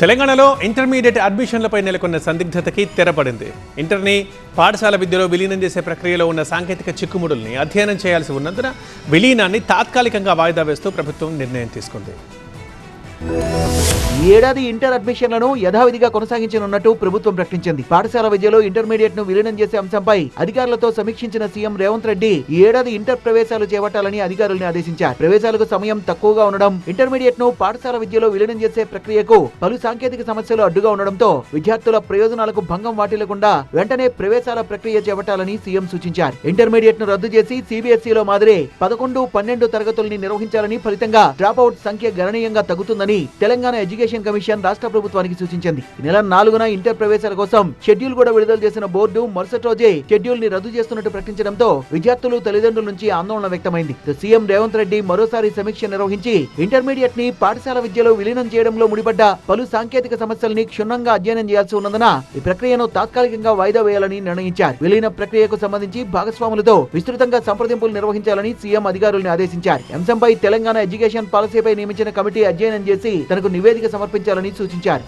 తెలంగాణలో ఇంటర్మీడియట్ అడ్మిషన్లపై నెలకొన్న సందిగ్ధతకి తెరపడింది. ఇంటర్ని పాఠశాల విద్యలో విలీనం చేసే ప్రక్రియలో ఉన్న సాంకేతిక చిక్కుముడుల్ని అధ్యయనం చేయాల్సి ఉన్నందున విలీనాన్ని తాత్కాలికంగా వాయిదా వేస్తూ ప్రభుత్వం నిర్ణయం తీసుకుంది. ఈ ఏడాది ఇంటర్ అడ్మిషన్లను యథావిధిగా కొనసాగించనున్నట్టు ప్రభుత్వం ప్రకటించింది. పాఠశాల విద్యలో ఇంటర్మీడియట్ ను విలీనం చేసే అంశంపై అధికారులతో సమీక్షించిన సీఎం రేవంత్ రెడ్డి ఈ ఏడాది ఇంటర్ ప్రవేశాలు చేపట్టాలని అధికారులను ఆదేశించారు. ప్రవేశాలకు సమయం తక్కువగా ఉండడం, ఇంటర్మీడియట్ ను పాఠశాల విద్యలో విలీనం చేసే ప్రక్రియకు పలు సాంకేతిక సమస్యలు అడ్డుగా ఉండడంతో విద్యార్థుల ప్రయోజనాలకు భంగం వాటిల్లకుండా వెంటనే ప్రవేశాల ప్రక్రియ చేపట్టాలని సీఎం సూచించారు. ఇంటర్మీడియట్ ను రద్దు చేసి CBSEలో మాదిరే 11, 12 తరగతుల్ని నిర్వహించాలని, ఫలితంగా డ్రాప్ అవుట్ సంఖ్య గణనీయంగా తగ్గుతుందని తెలంగాణ ఎడ్యుకేషన్ కమిషన్ రాష్ట్ర ప్రభుత్వానికి సూచించింది. ఈ నెల 4న ఇంటర్ ప్రవేశాల కోసం షెడ్యూల్ కూడా విడుదల చేసిన బోర్డు మరుసటి రోజే షెడ్యూల్ ని రద్దు చేస్తున్నట్టు ప్రకటించడంతో విద్యార్థులు, తల్లిదండ్రుల నుంచి ఆందోళన వ్యక్తమైంది. సీఎం రేవంత్ రెడ్డి మరోసారి సమీక్ష నిర్వహించి ఇంటర్మీడియట్ ని పాఠశాల విద్యలో విలీనం చేయడంలో ముడిపడ్డ పలు సాంకేతిక సమస్యల్ని క్షుణ్ణంగా అధ్యయనం చేయాల్సి ఉన్నందున ఈ ప్రక్రియను తాత్కాలికంగా వాయిదా వేయాలని నిర్ణయించారు. విలీన ప్రక్రియకు సంబంధించి భాగస్వాములతో విస్తృతంగా సంప్రదింపులు నిర్వహించాలని సీఎం అధికారులను ఆదేశించారు. అంశంపై తెలంగాణ ఎడ్యుకేషన్ పాలసీపై నియమించిన కమిటీ అధ్యయనం చేసి తనకు నివేదిక సమర్పించాలని సూచించారు.